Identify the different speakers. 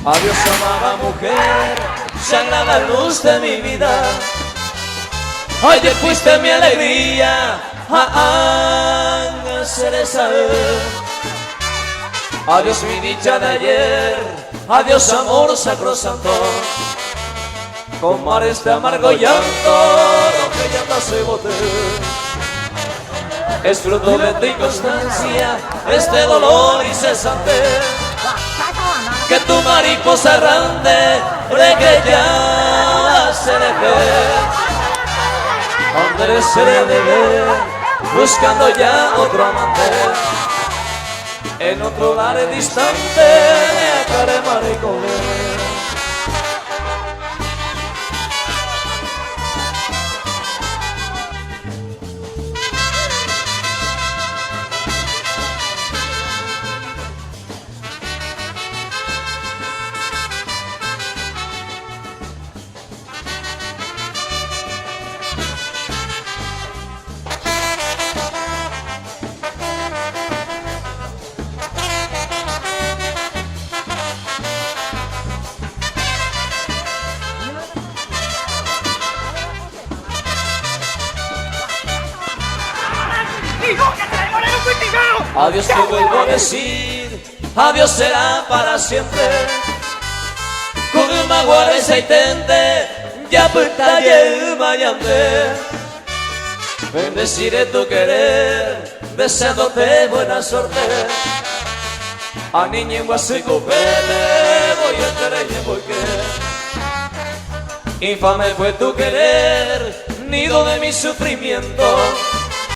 Speaker 1: Adiós, amada mujer, sagrada luz de mi vida. Ayer fuiste mi alegría, cereza. Adiós mi dicha de ayer, adiós amor sacrosanto. Con mares de amargo llanto, lo que llama se bote. Es fruto de tu inconstancia, este dolor incesante. Que tu mariposa errante, que ya se deje. Andrés se debe, buscando ya otro amante. En otro lugar distante, care maricón. Adiós te vuelvo a decir, adiós será para siempre. Con el maguare se intente, ya puesta y el mayante. Bendeciré tu querer, deseándote buena suerte. A niña en Guasicupete, voy a querer porque infame fue tu querer, nido de mi sufrimiento.